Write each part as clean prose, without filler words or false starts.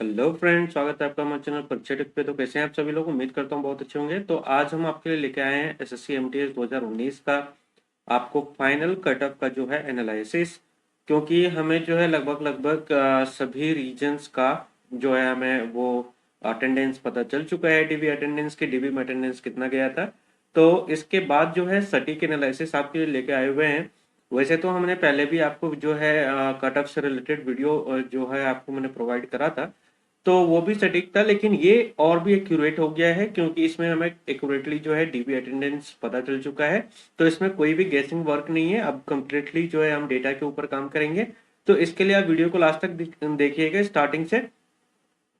Hello friend, स्वागत है आपका हमारे चैनल परीक्षा टिप पे। तो कैसे हैं आप सभी लोग? उम्मीद करता हूँ बहुत अच्छे होंगे। तो आज हम आपके लिए लेके आए हैं एसएससी एमटीएस 2019 का आपको फाइनल कट ऑफ का जो है एनालिसिस। क्योंकि हमें जो है लगभग लगभग सभी रीजन्स का जो है हमें वो अटेंडेंस पता चल चुका है। डीबी अटेंडेंस के डीबी में अटेंडेंस कितना गया था। तो इसके बाद जो है सटीक एनालिसिस आपके लिए लेके आए हुए हैं। वैसे तो हमने पहले भी आपको जो है कट ऑफ से रिलेटेड वीडियो जो है आपको मैंने प्रोवाइड करा था, तो वो भी सटीक था। लेकिन ये और भी एक्यूरेट हो गया है क्योंकि इसमें हमें एक्यूरेटली जो है डीबी अटेंडेंस पता चल चुका है। तो इसमें कोई भी गेसिंग वर्क नहीं है। अब कंप्लीटली जो है हम डेटा के ऊपर काम करेंगे। तो इसके लिए आप वीडियो को लास्ट तक देखिएगा स्टार्टिंग से,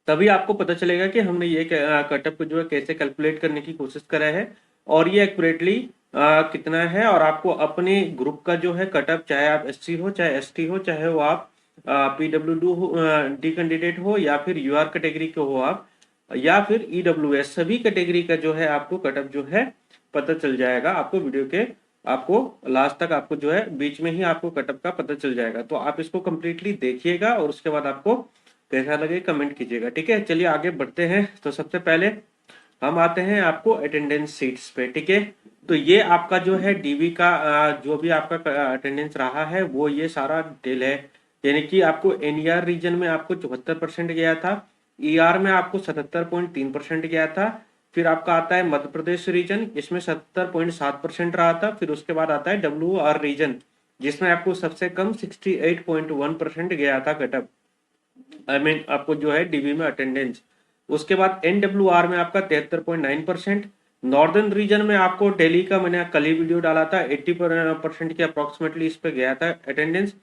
तभी आपको पता चलेगा कि हमने ये कटअप को जो है कैसे कैलकुलेट करने की कोशिश करा है और ये एक्यूरेटली कितना है। और आपको अपने ग्रुप का जो है कटअप, चाहे आप एससी हो चाहे एसटी हो, चाहे वो आप पीडब्ल्यू डी कैंडिडेट हो या फिर यूआर कैटेगरी के हो आप, या फिर ईडब्ल्यूएस, सभी कैटेगरी का जो है आपको कटअप जो है पता चल जाएगा। आपको वीडियो के आपको लास्ट तक आपको जो है बीच में ही आपको कटअप का पता चल जाएगा। तो आप इसको कंप्लीटली देखिएगा और उसके बाद आपको कैसा लगे कमेंट कीजिएगा। ठीक है, चलिए आगे बढ़ते हैं। तो सबसे पहले हम आते हैं आपको अटेंडेंस सीट्स पे। ठीक है, तो ये आपका जो है डीवी का जो भी आपका अटेंडेंस रहा है वो ये सारा डिटेल है। यानी कि आपको एनईआर रीजन में आपको 74% गया था, ईआर में आपको 77.3% गया था। फिर आपका आता है मध्य प्रदेश रीजन, इसमें 70.7% रहा था। फिर उसके बाद आता है डब्ल्यू आर रीजन, जिसमें आपको सबसे कम 68.1% गया था कटअप, आपको जो है डीबी में अटेंडेंस। उसके बाद एनडब्ल्यूआर में आपका 73.9%। नॉर्दर्न रीजन में आपको दिल्ली का मैंने कल ही वीडियो डाला था, 80% के अप्रोक्सीमेटली इस पे गया था अटेंडेंस।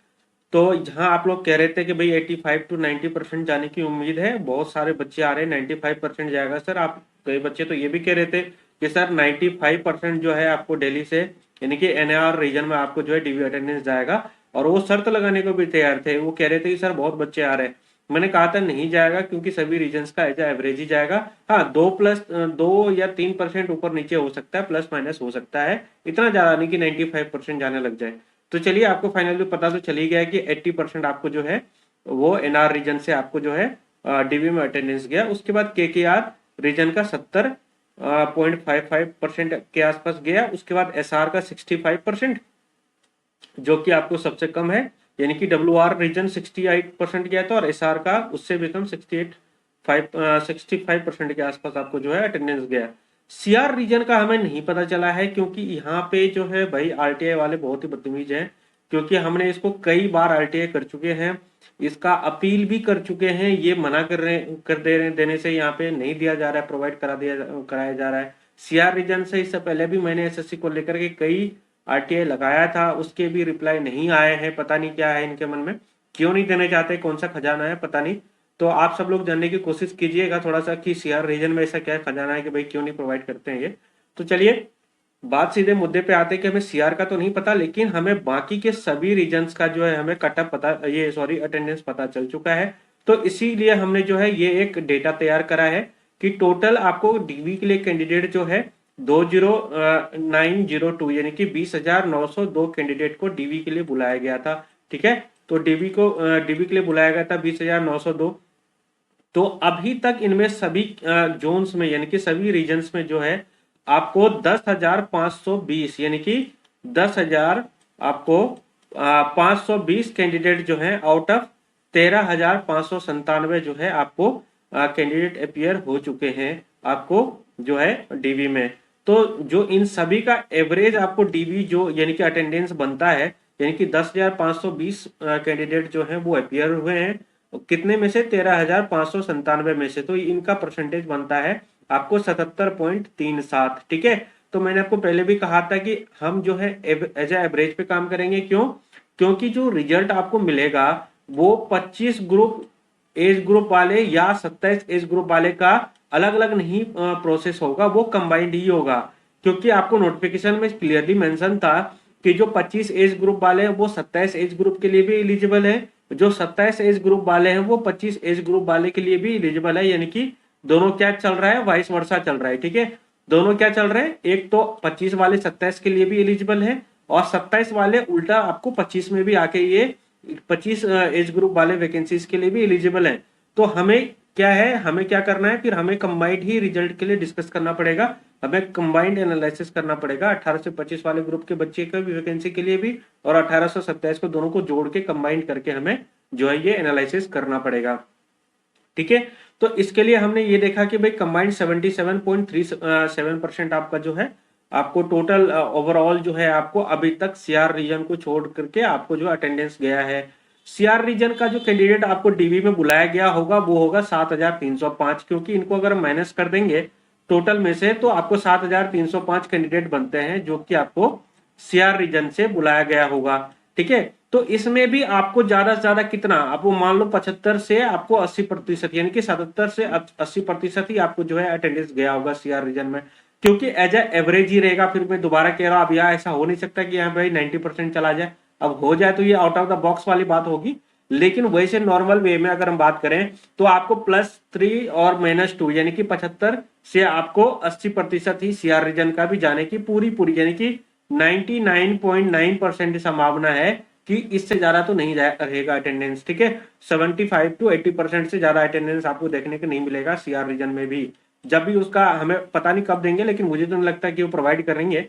तो जहां आप लोग कह रहे थे कि भाई 85 टू 90% जाने की उम्मीद है, बहुत सारे बच्चे आ रहे हैं 95% जाएगा सर। आप कई बच्चे तो ये भी कह रहे थे कि सर 95% जो है आपको दिल्ली से, यानी कि एनआर रीजन में आपको जो है डीबी अटेंडेंस जाएगा। और वो शर्त लगाने को भी तैयार थे, वो कह रहे थे कि सर बहुत बच्चे आ रहे हैं। मैंने कहा था नहीं जाएगा, क्योंकि सभी रीजन्स का एज एवरेज ही जाएगा। हाँ, 2 या 3% ऊपर नीचे हो सकता है, प्लस माइनस हो सकता है, इतना ज्यादा नहीं कि 95% जाने लग जाए। तो चलिए, आपको फाइनली पता तो चल ही गया कि 80% आपको जो है वो एनआर रीजन से आपको जो है डीबी में अटेंडेंस गया। उसके बाद केकेआर रीजन का 70.55% के आसपास गया। उसके बाद एसआर का 65%, जो कि आपको सबसे कम है। यानी कि डब्ल्यू आर रीजन 68% गया था और एस आर का उससे भी कम 65% के आसपास आपको जो है अटेंडेंस गया। सीआर रीजन का हमें नहीं पता चला है, क्योंकि यहाँ पे जो है भाई आरटीआई वाले बहुत ही बदतमीज हैं। क्योंकि हमने इसको कई बार आरटीआई कर चुके हैं, इसका अपील भी कर चुके हैं, ये मना कर दे रहे देने से यहाँ पे नहीं दिया जा रहा है, प्रोवाइड कराया जा रहा है। सीआर रीजन से इससे पहले भी मैंने एसएससी को लेकर के कई आरटीआई लगाया था, उसके भी रिप्लाई नहीं आए हैं। पता नहीं क्या है इनके मन में, क्यों नहीं देने चाहते, कौन सा खजाना है पता नहीं। तो आप सब लोग जानने की कोशिश कीजिएगा थोड़ा सा कि सीआर रीजन में ऐसा क्या खजाना है कि भाई क्यों नहीं प्रोवाइड करते हैं ये। तो चलिए बात सीधे मुद्दे पे आते हैं कि हमें सीआर का तो नहीं पता, लेकिन हमें बाकी के सभी रीजन्स का जो है हमें कटअप पता, ये सॉरी अटेंडेंस पता चल चुका है। तो इसीलिए हमने जो है ये एक डेटा तैयार करा है कि टोटल आपको डीवी के लिए कैंडिडेट जो है 20902, यानी कि 20,902 कैंडिडेट को डीवी के लिए बुलाया गया था। ठीक है, तो डीवी के लिए बुलाया गया था 20,902। तो अभी तक इनमें सभी जोन्स में, यानी कि सभी रीजन्स में जो है आपको 10,520, यानी कि 10,000 आपको 520 कैंडिडेट जो है आउट ऑफ 13,597 जो है आपको कैंडिडेट अपियर हो चुके हैं आपको जो है डीवी में। तो जो इन सभी का एवरेज आपको डीवी जो यानी कि अटेंडेंस बनता है, यानी कि 10,520 कैंडिडेट जो है वो अपियर हुए हैं, कितने में से 13,597 में से। तो इनका परसेंटेज बनता है आपको 77.37। ठीक है, तो मैंने आपको पहले भी कहा था कि हम जो है एज एवरेज पे काम करेंगे। क्यों? क्योंकि जो रिजल्ट आपको मिलेगा वो 25 ग्रुप एज ग्रुप वाले या 27 एज ग्रुप वाले का अलग अलग नहीं प्रोसेस होगा, वो कंबाइंड ही होगा। क्योंकि आपको नोटिफिकेशन में क्लियरली मेंशन था कि जो 25 एज ग्रुप वाले हैं वो 27 एज ग्रुप के लिए भी एलिजिबल है, जो 27 एज ग्रुप वाले हैं वो 25 एज ग्रुप वाले के लिए भी एलिजिबल है। यानी कि दोनों क्या चल रहा है, वाइस वर्सा चल रहा है। ठीक है, दोनों क्या चल रहे हैं, एक तो 25 वाले 27 के लिए भी एलिजिबल है, और 27 वाले उल्टा आपको 25 में भी आके ये 25 एज ग्रुप वाले वैकेंसीज के लिए भी एलिजिबल है। तो हमें क्या है, हमें क्या करना है, फिर हमें कंबाइंड ही रिजल्ट के लिए डिस्कस करना पड़ेगा, हमें कंबाइंड एनालिसिस करना पड़ेगा 18 से 25 वाले ग्रुप के बच्चे का भी वैकेंसी के लिए भी, और 18 से 27 को, दोनों को जोड़ के कंबाइंड करके हमें जो है ये एनालिसिस करना पड़ेगा। ठीक है, तो इसके लिए हमने ये देखा कि भाई कंबाइंड 77.37% आपका जो है, आपको टोटल ओवरऑल जो है आपको अभी तक सीआर रीजन को छोड़ करके आपको जो अटेंडेंस गया है, सीआर रीजन का जो कैंडिडेट आपको डीवी में बुलाया गया होगा वो होगा 7305, क्योंकि इनको अगर माइनस कर देंगे टोटल में से तो आपको 7305 कैंडिडेट बनते हैं जो कि आपको सीआर रीजन से बुलाया गया होगा। ठीक है, तो इसमें भी आपको ज्यादा से ज्यादा कितना, आपको मान लो 75 से आपको 80% यानी कि 77 से 80% ही आपको जो है अटेंडेंस गया होगा सीआर रीजन में, क्योंकि एज एवरेज ही रहेगा। फिर मैं दोबारा कह रहा हूं, अब यहाँ ऐसा हो नहीं सकता कि यहाँ भाई 90% चला जाए, अब हो जाए तो ये आउट ऑफ द बॉक्स वाली बात होगी, लेकिन वैसे नॉर्मल वे में अगर हम बात करें तो आपको +3 और -2 यानी कि 75 से आपको 80% ही सीआर रीजन का भी जाने की पूरी यानी कि 99.9% संभावना है कि इससे ज्यादा तो नहीं रहेगा अटेंडेंस। ठीक है, 75 to 80% से ज्यादा अटेंडेंस आपको देखने को नहीं मिलेगा सीआर रीजन में भी। जब भी उसका हमें पता नहीं कब देंगे, लेकिन मुझे तो नहीं लगता कि वो प्रोवाइड करेंगे,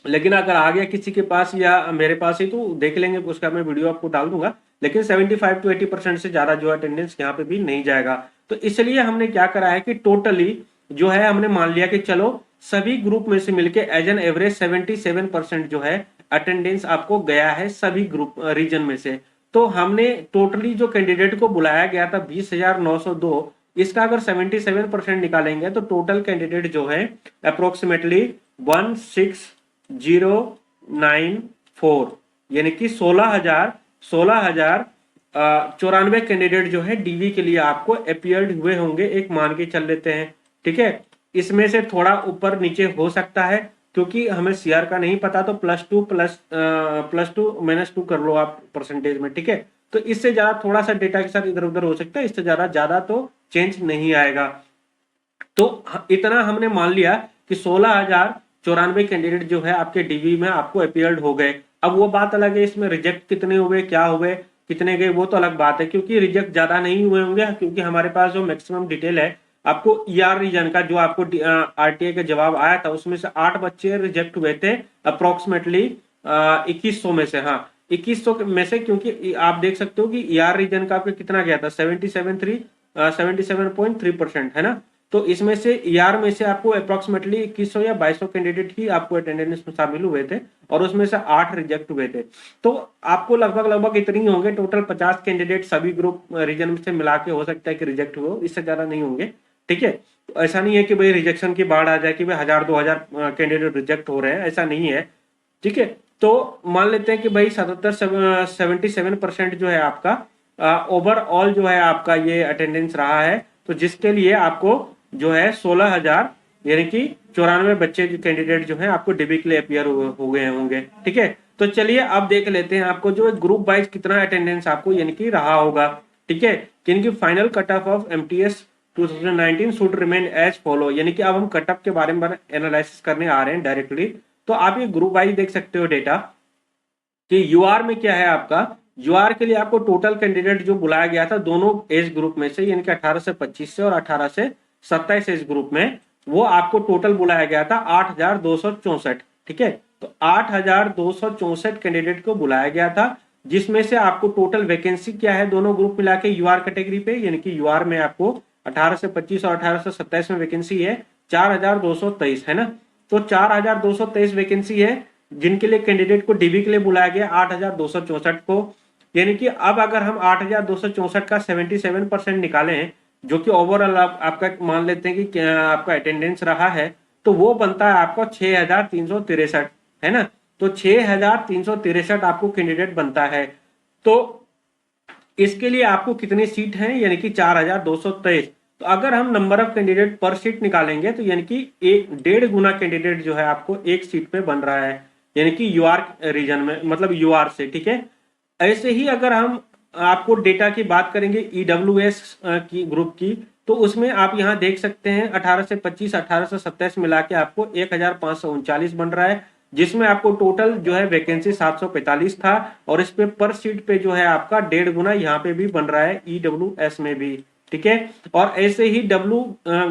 लेकिन अगर आ गया किसी के पास या मेरे पास ही तो देख लेंगे, उसका मैं वीडियो आपको डाल दूंगा। लेकिन 75 to 80% से ज्यादा जो अटेंडेंस यहाँ पे भी नहीं जाएगा। तो इसलिए हमने क्या करा है कि टोटली जो है हमने मान लिया कि चलो सभी ग्रुप में से मिलके एज एन एवरेज 77% जो है अटेंडेंस आपको गया है सभी ग्रुप रीजन में से। तो हमने टोटली जो कैंडिडेट को बुलाया गया था 20,902, इसका अगर 77% निकालेंगे तो टोटल कैंडिडेट जो है अप्रोक्सीमेटली 16,094 यानी कि 16,094 कैंडिडेट जो है डीवी के लिए आपको अपीयर्ड हुए होंगे, एक मान के चल लेते हैं। ठीक है, इसमें से थोड़ा ऊपर नीचे हो सकता है क्योंकि हमें सीआर का नहीं पता, तो +2 -2 कर लो आप परसेंटेज में। ठीक है, तो इससे ज्यादा थोड़ा सा डेटा के साथ इधर उधर हो सकता है, इससे ज्यादा तो चेंज नहीं आएगा। तो इतना हमने मान लिया कि 16,094 कैंडिडेट जो है आपके डीवी में आपको अपीयर्ड हो गए। अब वो बात अलग है, इसमें रिजेक्ट कितने हुए, क्या हुए, कितने गए, वो तो अलग बात है, क्योंकि रिजेक्ट ज्यादा नहीं हुए होंगे, क्योंकि हमारे पास जो मैक्सिमम डिटेल है आपको ईआर रीजन का जो आपको आरटीए का जवाब आया था उसमें से 8 बच्चे रिजेक्ट हुए थे अप्रोक्सीमेटली 2100 में से। हाँ, 2100 में से, क्योंकि आप देख सकते हो कि ईआर रीजन का आपको कितना गया था 77.3% है ना। तो इसमें से ईआर में से आपको अप्रोक्सीमेटली 2100 या 2200 कैंडिडेट ही आपको अटेंडेंस में शामिल हुए थे और उसमें से 8 रिजेक्ट हुए थे। तो आपको लगभग इतने ही होंगे, टोटल 50 कैंडिडेट सभी ग्रुप रीजन से मिला के हो सकता है कि रिजेक्ट हुए, इससे ज्यादा नहीं होंगे। ठीक है, तो ऐसा नहीं है कि भाई रिजेक्शन की बाढ़ आ जाए कि भाई 1000-2000 कैंडिडेट रिजेक्ट हो रहे हैं, ऐसा नहीं है। ठीक है, तो मान लेते हैं कि भाई 77% जो है आपका ओवरऑल जो है आपका ये अटेंडेंस रहा है, तो जिसके लिए आपको जो है 16,000 यानी कि 94 बच्चे कैंडिडेट जो है आपको डीबी के लिए अपीयर हो गए होंगे। ठीक है, तो चलिए अब देख लेते हैं आपको जो ग्रुप वाइज कितना अटेंडेंस आपको यानी कि रहा होगा। ठीक है, यानी final cut off MTS 2019 should remain as follow, यानी कि अब हम कट ऑफ के बारे में एनालिसिस करने आ रहे हैं डायरेक्टली। तो आप ये ग्रुप वाइज देख सकते हो डेटा कि यूआर में क्या है आपका, यूआर के लिए आपको टोटल कैंडिडेट जो बुलाया गया था दोनों एज ग्रुप में से, यानी कि 18 से 25 से और 18 से 27 एज ग्रुप में, वो आपको टोटल बुलाया गया था 8,264। ठीक है, तो 8,264 कैंडिडेट को बुलाया गया था, जिसमें से आपको टोटल वैकेंसी क्या है दोनों ग्रुप मिला के यूआर कैटेगरी पे, यानी कि यूआर में आपको 18 से 25 और 18 से 27 में वैकेंसी है 4,223 है ना। तो 4,223 वैकेंसी है जिनके लिए कैंडिडेट को डीबी के लिए बुलाया गया 8,264 को, यानी कि अब अगर हम 8,264 का 77% निकालें जो कि ओवरऑल आपका मान लेते हैं कि आपका अटेंडेंस रहा है, तो वो बनता है आपका 6,363 है ना। तो 6,363 आपको कैंडिडेट बनता है। तो इसके लिए आपको कितनी सीट है, यानी कि 4,223। तो अगर हम नंबर ऑफ कैंडिडेट पर सीट निकालेंगे तो यानी कि 1.5 गुना कैंडिडेट जो है आपको एक सीट पे बन रहा है, यानी कि यूआर रीजन में, मतलब यूआर से। ठीक है, ऐसे ही अगर हम आपको डेटा की बात करेंगे ईडब्ल्यूएस की ग्रुप की, तो उसमें आप यहाँ देख सकते हैं 18 से 25 18 से 27 मिला के आपको 1,539 बन रहा है, जिसमें आपको टोटल जो है वैकेंसी 745 था, और इस पे पर सीट पे जो है आपका 1.5 गुना यहाँ पे भी बन रहा है ईडब्ल्यूएस में भी। ठीक है। और ऐसे ही डब्ल्यू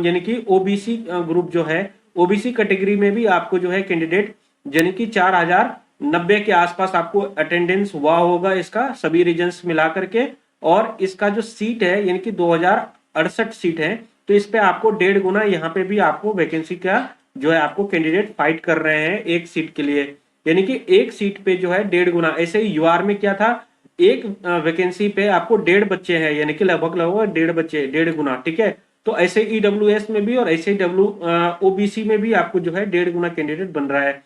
यानी कि ओबीसी ग्रुप जो है, ओबीसी कैटेगरी में भी आपको जो है कैंडिडेट यानी कि 4090 के आसपास आपको अटेंडेंस हुआ होगा इसका, सभी रीजन्स मिला करके। और इसका जो सीट है यानी कि 2068 सीट है, तो इस पे आपको 1.5 गुना यहाँ पे भी आपको वैकेंसी का जो है आपको कैंडिडेट फाइट कर रहे हैं एक सीट के लिए, यानी कि एक सीट पे जो है 1.5 गुना। ऐसे ही यूआर में क्या था, एक वैकेंसी पे आपको 1.5 बच्चे हैं, यानी कि लगभग लगभग 1.5 बच्चे, 1.5 गुना, ठीक है। तो ऐसे ईडब्ल्यूएस में भी और ऐसे डब्ल्यू ओबीसी में भी आपको जो है 1.5 गुना कैंडिडेट बन रहा है।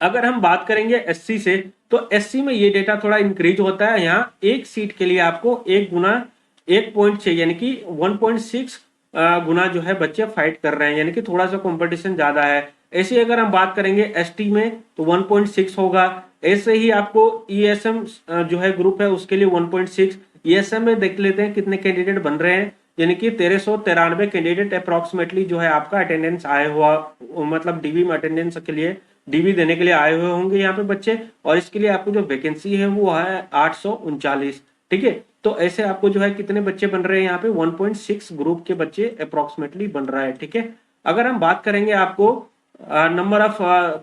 अगर हम बात करेंगे एससी से, तो एससी में ये डेटा थोड़ा इंक्रीज होता है। यहाँ एक सीट के लिए आपको 1 गुना 1.6 यानी कि 1.6 गुना जो है बच्चे फाइट कर रहे हैं, यानी कि थोड़ा सा कंपटीशन ज्यादा है। ऐसे अगर हम बात करेंगे एसटी में तो 1.6 होगा। ऐसे ही आपको ईएसएम जो है ग्रुप है उसके लिए 1.6। ईएसएम में देख लेते हैं कितने कैंडिडेट बन रहे हैं, यानी कि 1393 कैंडिडेट अप्रोक्सीमेटली जो है आपका अटेंडेंस आए हुआ, मतलब डीबी में अटेंडेंस के लिए, डीबी देने के लिए आए हुए होंगे यहाँ पे बच्चे। और इसके लिए आपको जो वैकेंसी है वो है 839, ठीक है। तो ऐसे आपको जो है कितने बच्चे बन रहे हैं यहाँ पे, 1.6 ग्रुप के बच्चे अप्रोक्सीमेटली बन रहा है, ठीक है। अगर हम बात करेंगे आपको नंबर ऑफ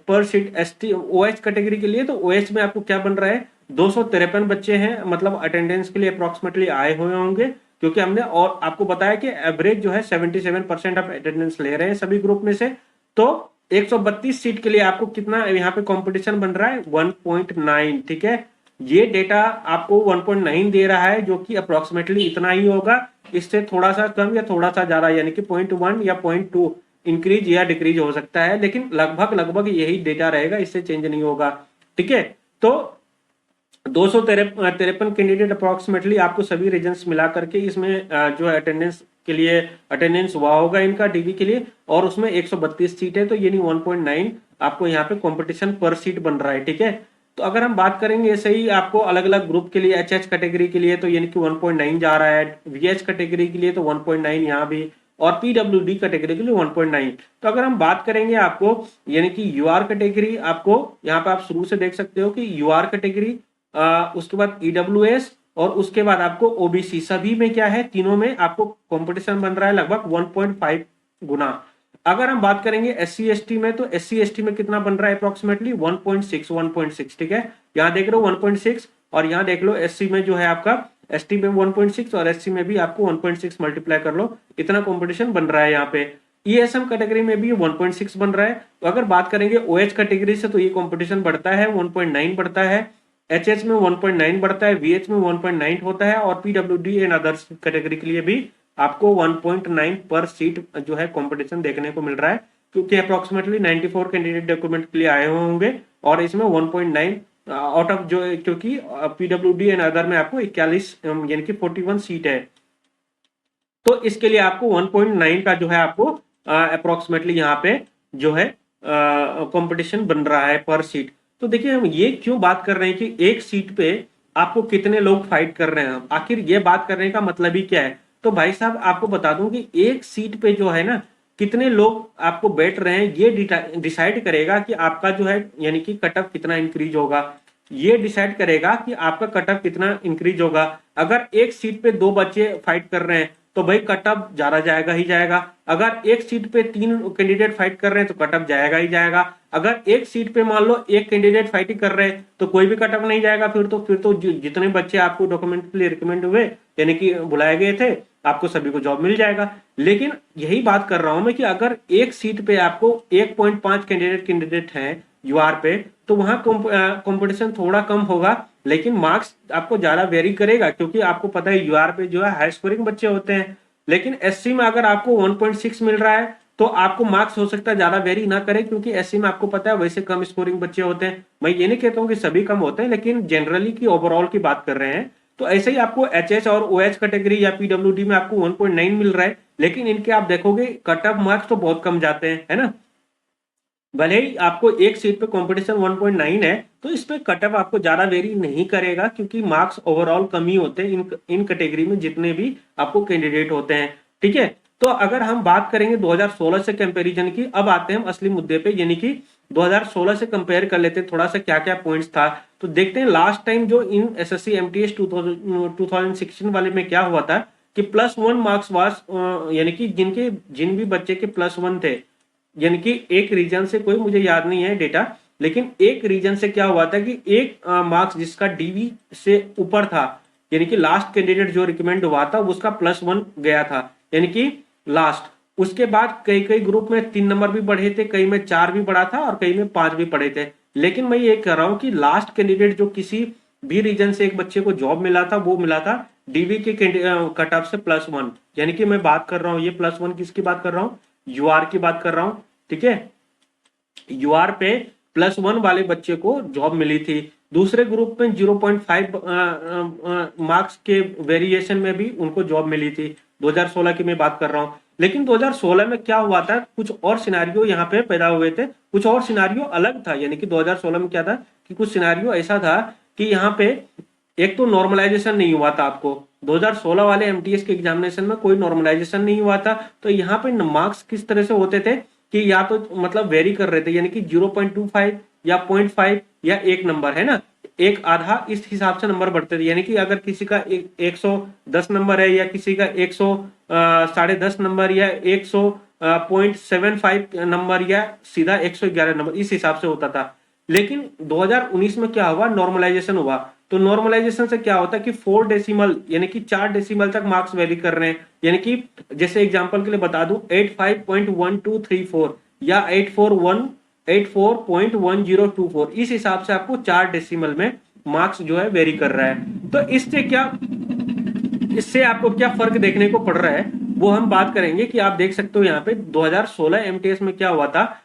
पर सीट एसटी ओएच कैटेगरी के लिए, तो ओएच में आपको क्या बन रहा है, 253 बच्चे हैं, मतलब अटेंडेंस के लिए अप्रोक्सीमेटली आए हुए होंगे। क्योंकि हमने और आपको बताया कि एवरेज जो है 77% ऑफ अटेंडेंस ले रहे हैं सभी ग्रुप में से। तो 132 सीट के लिए आपको कितना यहाँ पे कंपटीशन बन रहा है, 1.9, ठीक है। ये डेटा आपको 1.9 दे रहा है, जो कि अप्रोक्सीमेटली इतना ही होगा। इससे थोड़ा सा कम या थोड़ा सा ज्यादा, यानी कि 0.1 या 0.2 इंक्रीज या डिक्रीज हो सकता है, लेकिन लगभग लगभग यही डेटा रहेगा, इससे चेंज नहीं होगा, ठीक है। तो 253 कैंडिडेट अप्रोक्सीमेटली आपको सभी रीजन्स मिला करके इसमें जो है अटेंडेंस के लिए अटेंडेंस हुआ होगा इनका डीबी के लिए, और उसमें 132 सीट है, तो यानी 1.9 आपको यहाँ पे कंपटीशन पर सीट बन रहा है, ठीक है। तो अगर हम बात करेंगे ऐसे ही आपको अलग अलग ग्रुप के लिए, एचएच कैटेगरी के लिए तो यानी कि 1.9 जा रहा है, वीएच कैटेगरी के लिए तो 1.9 यहाँ भी, और पीडब्ल्यूडी कैटेगरी के लिए 1.9। तो अगर हम बात करेंगे आपको यानी कि यूआर कैटेगरी, आपको यहाँ पे आप शुरू से देख सकते हो कि यूआर कैटेगरी, उसके बाद ईडब्ल्यूएस और उसके बाद आपको ओबीसी, सभी में क्या है, तीनों में आपको कंपटीशन बन रहा है लगभग 1.5 गुना। अगर हम बात करेंगे एससी एसटी में, तो एससी एसटी में कितना बन रहा है अप्रोक्सीमेटली 1.6, ठीक है। यहाँ देख रहे हो 1.6, और यहाँ देख लो एससी में जो है आपका, एसटी में 1.6 और एससी में भी आपको 1.6 मल्टीप्लाई कर लो, इतना कंपटीशन बन रहा है यहाँ पे। ईएसएम कैटेगरी में भी 1.6 बन रहा है। तो अगर बात करेंगे ओएच कैटेगरी से, तो ये कंपटीशन बढ़ता है, 1.9 बढ़ता है, एचएच में 1.9 बढ़ता है, वीएच में 1.9 होता है, और पीडब्ल्यूडी एंड अदर्स कैटेगरी के लिए भी आपको 1.9 पर सीट जो है कंपटीशन देखने को मिल रहा है, क्योंकि अप्रोक्सीमेटली 94 कैंडिडेट डॉक्यूमेंट के लिए आए हुए होंगे, और इसमें 1.9 आउट ऑफ जो, क्योंकि पीडब्ल्यूडी एंड अदर में आपको 41 यानी कि 41 सीट है, तो इसके लिए आपको 1.9 का जो है आपको अप्रोक्सीमेटली यहाँ पे जो है कंपटीशन बन रहा है पर सीट। तो देखिए हम ये क्यों बात कर रहे हैं कि एक सीट पे आपको कितने लोग फाइट कर रहे हैं, आखिर ये बात करने का मतलब ही क्या है। तो भाई साहब आपको बता दूं कि एक सीट पे जो है ना कितने लोग आपको बैठ रहे हैं, ये डिसाइड करेगा कि आपका जो है यानी कि कट ऑफ कितना इंक्रीज होगा, ये डिसाइड करेगा कि आपका कट ऑफ कितना इंक्रीज होगा। अगर एक सीट पे 2 बच्चे फाइट कर रहे हैं तो भाई कट ऑफ ज्यादा जाएगा ही जाएगा। अगर एक सीट पे 3 कैंडिडेट फाइट कर रहे हैं तो कट ऑफ जाएगा ही जाएगा। अगर एक सीट पे मान लो एक कैंडिडेट फाइटिंग कर रहे हैं तो कोई भी कट ऑफ नहीं जाएगा। फिर तो जितने बच्चे आपको डॉक्यूमेंट के लिए रिकमेंड हुए यानी कि बुलाए गए थे, आपको सभी को जॉब मिल जाएगा। लेकिन यही बात कर रहा हूं मैं कि अगर एक सीट पे आपको 1.5 कैंडिडेट हैं यूआर पे, तो वहां कंपटीशन थोड़ा कम होगा, लेकिन मार्क्स आपको ज्यादा वेरी करेगा, क्योंकि आपको पता है यूआर पे जो है हाई स्कोरिंग बच्चे होते हैं। लेकिन एससी में अगर आपको 1.6 मिल रहा है तो आपको मार्क्स हो सकता है ज्यादा वेरी ना करे, क्योंकि एससी में आपको पता है वैसे कम स्कोरिंग बच्चे होते हैं। मैं ये नहीं कहता हूँ कि सभी कम होते हैं, लेकिन जनरली की ओवरऑल की बात कर रहे हैं। तो ऐसे ही आपको एचएच और ओएच कैटेगरी या पीडब्ल्यूडी में आपको 1.9 मिल रहा है, लेकिन इनके आप देखोगे कट ऑफ मार्क्स तो बहुत कम जाते हैं, है ना। भले ही आपको एक सीट पे कंपटीशन 1.9 है, तो इस पे कट ऑफ आपको ज्यादा वेरी नहीं करेगा, क्योंकि मार्क्स ओवरऑल कम ही होते हैं इन कैटेगरी में जितने भी आपको कैंडिडेट होते हैं, ठीक है। तो अगर हम बात करेंगे 2016 से कंपैरिजन की, अब आते हैं हम असली मुद्दे पे, यानी कि 2016 से कंपेयर कर लेते हैं थोड़ा सा क्या क्या पॉइंट्स था। तो देखते हैं लास्ट टाइम जो इन एसएससी एमटीएस 2016 वाले में क्या हुआ था, कि +1 मार्क्स वास, यानी कि जिन भी बच्चे के +1 थे, यानी कि एक रीजन से, कोई मुझे याद नहीं है डेटा, लेकिन एक रीजन से क्या हुआ था कि एक मार्क्स जिसका डीवी से ऊपर था, यानी कि लास्ट कैंडिडेट जो रिकमेंड हुआ था उसका +1 गया था, यानी कि लास्ट। उसके बाद कई कई ग्रुप में 3 नंबर भी बढ़े थे, कई में 4 भी बढ़ा था और कई में 5 भी पढ़े थे। लेकिन मैं ये कह रहा हूं कि लास्ट कैंडिडेट जो किसी भी रीजन से एक बच्चे को जॉब मिला था, वो मिला था डीवी के कट ऑफ से +1, यानी कि मैं बात कर रहा हूं, ये +1 किसकी बात कर रहा हूं, यूआर की बात कर रहा हूं, ठीक है। यूआर पे +1 वाले बच्चे को जॉब मिली थी। दूसरे ग्रुप में 0.5 मार्क्स के वेरिएशन में भी उनको जॉब मिली थी। 2016 की मैं बात कर रहा हूं। लेकिन 2016 में क्या हुआ था, कुछ और सिनारियो यहाँ पे पैदा हुए थे, कुछ और सिनारियो अलग था। यानी कि 2016 में क्या था कि कुछ सिनारियो ऐसा था कि यहाँ पे एक तो नॉर्मलाइजेशन नहीं हुआ था। आपको 2016 वाले एमटीएस के एग्जामिनेशन में कोई नॉर्मलाइजेशन नहीं हुआ था, तो यहाँ पे मार्क्स किस तरह से होते थे कि या तो मतलब वेरी कर रहे थे, यानी कि 0.25 या 0.5 या 1 नंबर, है ना, एक आधा, इस हिसाब से नंबर बढ़ते थे। यानी कि अगर किसी का 110 नंबर है, या किसी का 110 नंबर, या 100.75 नंबर, या सीधा 111 नंबर, इस हिसाब से होता था। लेकिन 2019 में क्या हुआ, नॉर्मलाइजेशन हुआ। तो नॉर्मलाइजेशन से क्या होता है कि 4 डेसिमल, यानी कि 4 डेसिमल तक मार्क्स वेरी कर रहे हैं। यानी कि जैसे एग्जांपल के लिए बता दूं, 85.1234 या 84.1024, इस हिसाब से आपको 4 डेसिमल में मार्क्स जो है वेरी कर रहा है। तो इससे आपको क्या फर्क देखने को पड़ रहा है, वो हम बात करेंगे। कि आप देख सकते हो यहाँ पे 2016 एमटीएस में क्या हुआ था,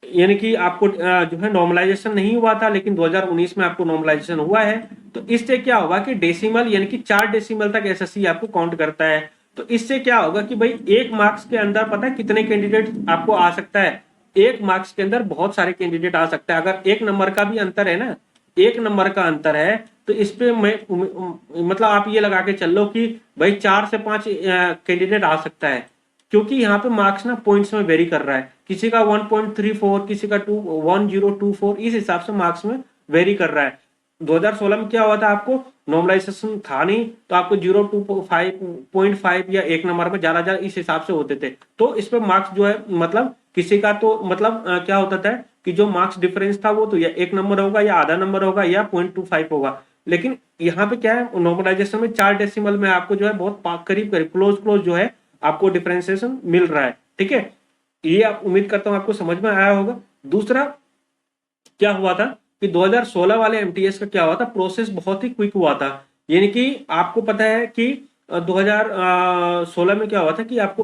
यानी कि आपको जो है नॉर्मलाइजेशन नहीं हुआ था, लेकिन 2019 में आपको नॉर्मलाइजेशन हुआ है। तो इससे क्या होगा कि डेसिमल, यानी कि 4 डेसिमल तक एसएससी आपको काउंट करता है। तो इससे क्या होगा कि भाई एक मार्क्स के अंदर पता है कितने कैंडिडेट आपको आ सकता है, एक मार्क्स के अंदर बहुत सारे कैंडिडेट आ सकता है। अगर 1 नंबर का भी अंतर है ना, 1 नंबर का अंतर है, तो इस पे मैं मतलब आप ये लगा के चल लो कि भाई 4 से 5 कैंडिडेट आ सकता है, क्योंकि यहाँ पे मार्क्स ना पॉइंट्स में वेरी कर रहा है। किसी का 1.34, किसी का 1024, इस हिसाब से मार्क्स में वेरी कर रहा है। 2016 में क्या हुआ था, आपको नॉर्मलाइजेशन था नहीं, तो आपको 0.5 या 1 नंबर में ज्यादा इस हिसाब से होते थे। तो इस पे मार्क्स जो है, मतलब किसी का तो मतलब क्या होता था कि जो मार्क्स डिफरेंस था वो तो या 1 नंबर होगा, या आधा नंबर होगा, या 0.25 होगा। लेकिन यहाँ पे क्या है, नॉर्मलाइजेशन में 4 डेसिमल में आपको जो है बहुत करीब करीब क्लोज जो है आपको डिफरेंशिएशन मिल रहा है, ठीक है। ये आप उम्मीद करता हूं आपको समझ में आया होगा। दूसरा क्या हुआ था कि 2016 वाले एमटीएस का क्या हुआ था, प्रोसेस बहुत ही क्विक हुआ था। यानी कि आपको पता है कि 2016 में क्या हुआ था कि आपको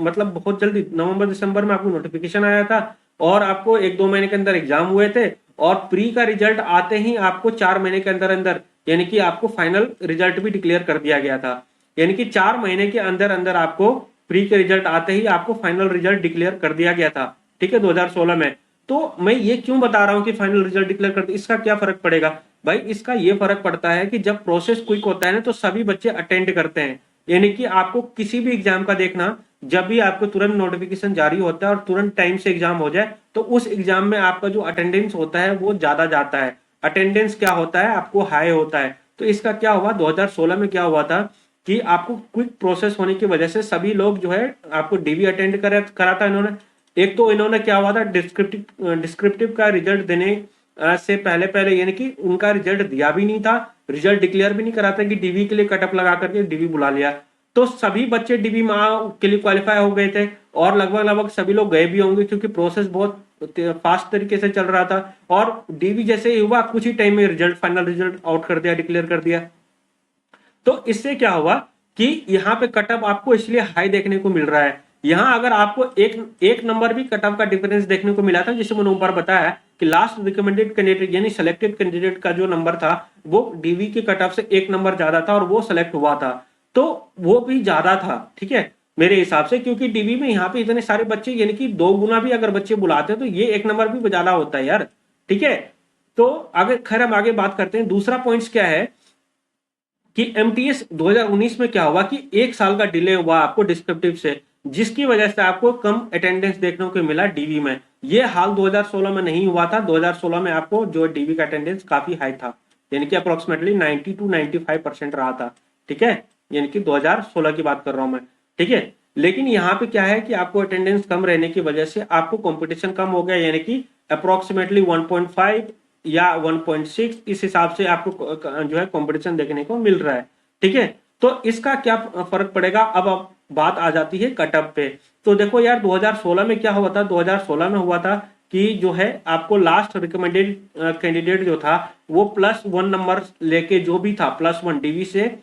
मतलब बहुत जल्दी नवंबर दिसंबर में आपको नोटिफिकेशन आया था, और आपको 1-2 महीने के अंदर एग्जाम हुए थे, और प्री का रिजल्ट आते ही आपको 4 महीने के अंदर अंदर, यानी कि आपको फाइनल रिजल्ट भी डिक्लेयर कर दिया गया था। यानी कि 4 महीने के अंदर अंदर आपको प्री के रिजल्ट आते ही आपको फाइनल रिजल्ट डिक्लेयर कर दिया गया था, ठीक है, 2016 में। तो मैं ये क्यों बता रहा हूं कि फाइनल रिजल्ट डिक्लेयर करते, इसका क्या फर्क पड़ेगा भाई, इसका ये फर्क पड़ता है कि जब प्रोसेस क्विक होता है ना, तो सभी बच्चे अटेंड करते हैं। यानी कि आपको किसी भी एग्जाम का देखना, जब भी आपको तुरंत नोटिफिकेशन जारी होता है और तुरंत टाइम से एग्जाम हो जाए, तो उस एग्जाम में आपका जो अटेंडेंस होता है वो ज्यादा जाता है। अटेंडेंस क्या होता है, आपको हाई होता है। तो इसका क्या हुआ, 2016 में क्या हुआ था कि आपको क्विक प्रोसेस होने की वजह से सभी लोग जो है आपको डीवी अटेंड करा था इन्होंने। एक तो इन्होंने क्या हुआ था, डिस्क्रिप्टिव का रिजल्ट देने से पहले पहले, यानी कि उनका रिजल्ट दिया भी नहीं था, रिजल्ट डिक्लेयर भी नहीं करा था कि डीवी के लिए कटअप लगा करके डीवी बुला लिया। तो सभी बच्चे डीवी के लिए क्वालिफाई हो गए थे, और लगभग लगभग सभी लोग गए भी होंगे, क्योंकि प्रोसेस बहुत फास्ट तरीके से चल रहा था। और डीवी जैसे ही हुआ, कुछ ही टाइम में रिजल्ट, फाइनल रिजल्ट आउट कर दिया, डिक्लेयर कर दिया। तो इससे क्या हुआ कि यहाँ पे कटअप आपको इसलिए हाई देखने को मिल रहा है। यहाँ अगर आपको एक नंबर भी कटअप का डिफरेंस देखने को मिला था, जिसे मैंने ऊपर बताया कि लास्ट रिकमेंडेड कैंडिडेट यानी सिलेक्टेड कैंडिडेट का जो नंबर था वो डीवी के कटअप से 1 नंबर ज्यादा था, और वो सेलेक्ट हुआ था, तो वो भी ज्यादा था, ठीक है, मेरे हिसाब से। क्योंकि डीवी में यहाँ पे इतने सारे बच्चे, यानी कि 2 गुना भी अगर बच्चे बुलाते हैं, तो ये 1 नंबर भी ज्यादा होता है यार, ठीक है। तो अगर खैर हम आगे बात करते हैं, दूसरा पॉइंट क्या है कि एमटीएस 2019 में क्या हुआ कि 1 साल का डिले हुआ आपको डिस्क्रिप्टिव से, जिसकी वजह से आपको कम अटेंडेंस देखने को मिला डीवी में। ये हाल 2016 में नहीं हुआ था। 2016 में आपको जो डीवी का अटेंडेंस काफी हाई था, यानी कि अप्रोक्सीमेटली 90 to 95% रहा था, ठीक है। यानी कि 2016 की बात कर रहा हूं मैं, ठीक है। लेकिन यहाँ पे क्या है कि आपको अटेंडेंस कम रहने की वजह से आपको कंपटीशन कम हो गया, यानी कि अप्रोक्सीमेटली 1.5 या 1.6 इस हिसाब से आपको जो है कंपटीशन देखने को मिल रहा है, ठीक है। तो इसका क्या फर्क पड़ेगा, अब बात आ जाती है कटअप पे। तो देखो यार 2016 में क्या हुआ था, 2016 में हुआ था कि जो है आपको लास्ट रिकमेंडेड कैंडिडेट जो था वो +1 नंबर लेके जो भी था +1 डीवी से,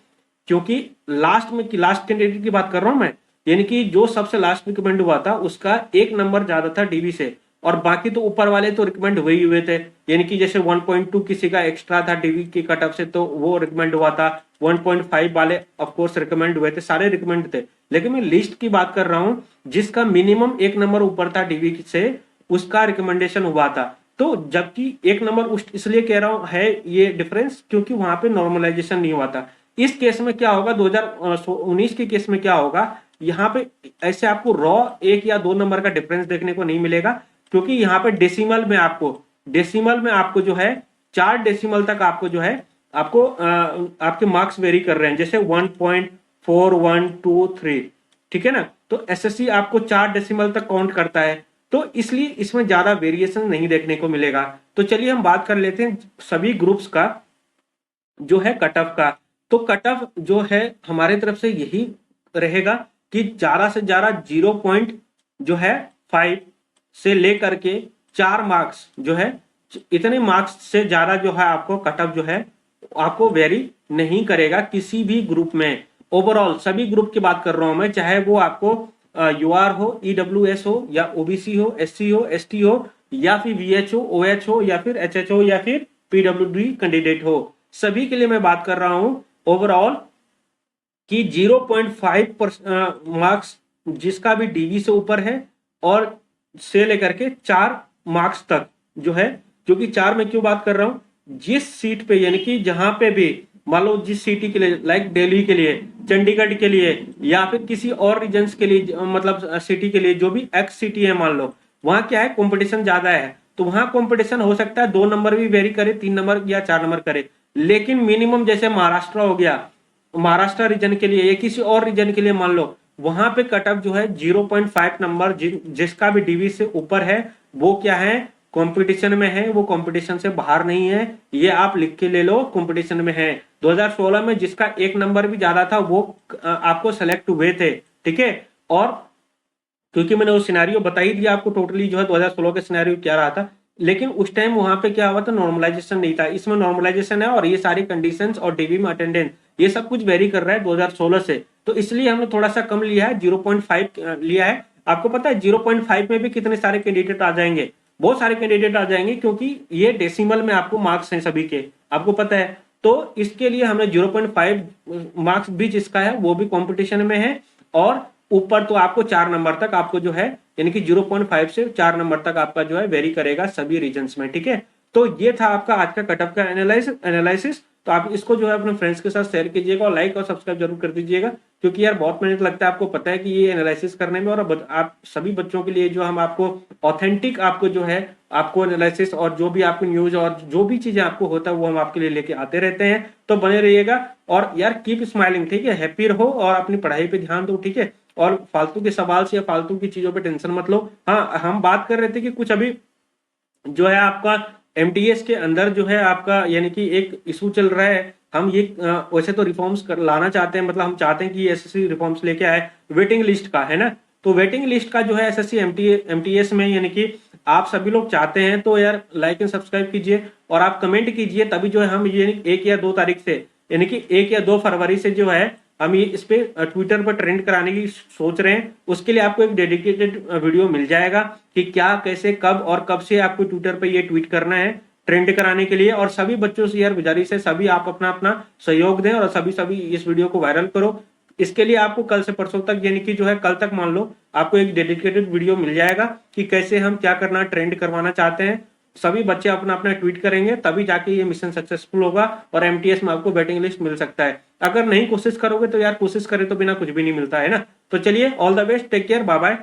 क्योंकि लास्ट कैंडिडेट की बात कर रहा हूं मैं, यानी कि जो सबसे लास्ट रिकमेंड हुआ था उसका 1 नंबर ज्यादा था डीवी से, और बाकी तो ऊपर वाले तो रिकमेंड हुए ही हुए थे। यानी कि जैसे 1.2 किसी का एक्स्ट्रा था डीवी की कटअप से तो वो रिकमेंड हुआ था, 1.5 वाले ऑफ कोर्स रिकमेंड हुए थे, सारे रिकमेंड थे। लेकिन मैं लिस्ट की बात कर रहा हूं जिसका मिनिमम 1 नंबर ऊपर था डीवी से, उसका रिकमेंडेशन हुआ था। तो जबकि 1 नंबर इसलिए कह रहा हूं है ये डिफरेंस क्योंकि वहां पे नॉर्मलाइजेशन नहीं हुआ था। इस केस में क्या होगा, 2019 के केस में क्या होगा, यहाँ पे ऐसे आपको रॉ 1 या 2 नंबर का डिफरेंस देखने को नहीं मिलेगा, क्योंकि यहाँ पे डेसिमल में आपको जो है 4 डेसिमल तक आपको जो है आपको आपके मार्क्स वेरी कर रहे हैं, जैसे 1.4123, ठीक है ना। तो एसएससी आपको 4 डेसिमल तक काउंट करता है, तो इसलिए इसमें ज्यादा वेरिएशन नहीं देखने को मिलेगा। तो चलिए हम बात कर लेते हैं सभी ग्रुप्स का जो है कटअफ का। तो कटअफ जो है हमारे तरफ से यही रहेगा कि ज्यादा से ज्यादा 0.5 से लेकर के 4 मार्क्स जो है, इतने मार्क्स से ज्यादा जो है आपको कटअफ जो है आपको वेरी नहीं करेगा किसी भी ग्रुप में। ओवरऑल सभी ग्रुप की बात कर रहा हूं मैं, चाहे वो आपको यूआर हो, ईडब्ल्यूएस हो, या ओबीसी हो, एससी हो, एसटी हो, या फिर वीएच हो, ओएच हो, या फिर एचएच हो, या फिर पीडब्ल्यूडी कैंडिडेट हो, सभी के लिए मैं बात कर रहा हूं ओवरऑल कि 0.5 मार्क्स जिसका भी डीवी से ऊपर है और से लेकर के 4 मार्क्स तक जो है, क्योंकि 4 में क्यों बात कर रहा हूं, जिस सीट पे यानी कि जहां पे भी मान लो जिस सिटी के लिए, लाइक दिल्ली के लिए, चंडीगढ़ के लिए, या फिर किसी और रीजन्स के लिए, मतलब सिटी के लिए, जो भी एक्स सिटी है मान लो, वहां क्या है कंपटीशन ज्यादा है, तो वहां कंपटीशन हो सकता है 2 नंबर भी वेरी करे, 3 नंबर या 4 नंबर करे। लेकिन मिनिमम जैसे महाराष्ट्र हो गया, महाराष्ट्र रीजन के लिए या किसी और रीजन के लिए मान लो, वहां पे कटअप जो है 0.5 नंबर जिसका भी डीवी से ऊपर है वो क्या है, कंपटीशन में है, वो कंपटीशन से बाहर नहीं है, ये आप लिख के ले लो, कंपटीशन में है। 2016 में जिसका 1 नंबर भी ज्यादा था वो आपको सेलेक्ट हुए थे, ठीक है। और क्योंकि मैंने वो सिनेरियो बता ही दिया आपको टोटली जो है 2016 के सिनेरियो क्या रहा था, लेकिन उस टाइम वहां पे क्या हुआ था, नॉर्मलाइजेशन नहीं था, इसमें नॉर्मलाइजेशन है और ये सारी कंडीशंस और डीवी में अटेंडेंस ये सब कुछ वेरी कर रहा है 2016 से, तो इसलिए हमने थोड़ा सा कम लिया है, 0.5 लिया है। आपको पता है 0.5 में भी कितने सारे कैंडिडेट आ जाएंगे, बहुत सारे कैंडिडेट आ जाएंगे, क्योंकि ये डेसिमल में आपको मार्क्स हैं सभी के, आपको पता है। तो इसके लिए हमने 0.5 मार्क्स भी जिसका है वो भी कंपटीशन में है, और ऊपर तो आपको 4 नंबर तक आपको जो है, यानी कि 0.5 से 4 नंबर तक आपका जो है वेरी करेगा सभी रीजन्स में, ठीक है। तो ये था आपका आज का कटअप का एनालिसिस। तो आप इसको जो है अपने फ्रेंड्स के साथ शेयर कीजिएगा और लाइक और सब्सक्राइब जरूर कर दीजिएगा, क्योंकि यार बहुत मेहनत लगता है, आपको पता है कि ये एनालिसिस करने में, और आप सभी बच्चों के लिए जो हम आपको ऑथेंटिक आपको जो है आपको एनालिसिस और जो भी आपको न्यूज और जो भी चीजें आपको होता है वो हम आपके लिए लेके आते रहते हैं। तो बने रहिएगा और यार कीप स्माइलिंग, ठीक है, हैप्पी रहो और अपनी पढ़ाई पे ध्यान दो, ठीक है। और फालतू के सवाल से या फालतू की चीजों पे टेंशन मत लो। हाँ, हम बात कर रहे थे कि कुछ अभी जो है आपका एमटीएस के अंदर जो है आपका, यानी कि एक इशू चल रहा है, हम ये वैसे तो रिफॉर्म्स लाना चाहते हैं, मतलब हम चाहते हैं कि एसएससी रिफॉर्म्स लेके आए वेटिंग लिस्ट का, है ना। तो वेटिंग लिस्ट का जो है एसएससी एमटीएस में, यानी कि आप सभी लोग चाहते हैं तो यार लाइक एंड सब्सक्राइब कीजिए और आप कमेंट कीजिए, तभी जो है हम ये 1 या 2 तारीख से, यानी कि 1 या 2 फरवरी से जो है हम ये इस पे ट्विटर पर ट्रेंड कराने की सोच रहे हैं। उसके लिए आपको एक डेडिकेटेड वीडियो मिल जाएगा कि क्या, कैसे, कब और कब से आपको ट्विटर पे ये ट्वीट करना है ट्रेंड कराने के लिए। और सभी बच्चों से यार गुजारिश है, सभी आप अपना अपना सहयोग दें और सभी इस वीडियो को वायरल करो। इसके लिए आपको कल से परसों तक, यानी कि जो है कल तक मान लो, आपको एक डेडिकेटेड वीडियो मिल जाएगा कि कैसे हम क्या करना, ट्रेंड करवाना चाहते हैं। सभी बच्चे अपना अपना ट्वीट करेंगे तभी जाके ये मिशन सक्सेसफुल होगा और एमटीएस में आपको वेटिंग लिस्ट मिल सकता है। अगर नहीं कोशिश करोगे तो यार, कोशिश करें तो बिना कुछ भी नहीं मिलता है ना। तो चलिए, all the best, take care, bye bye.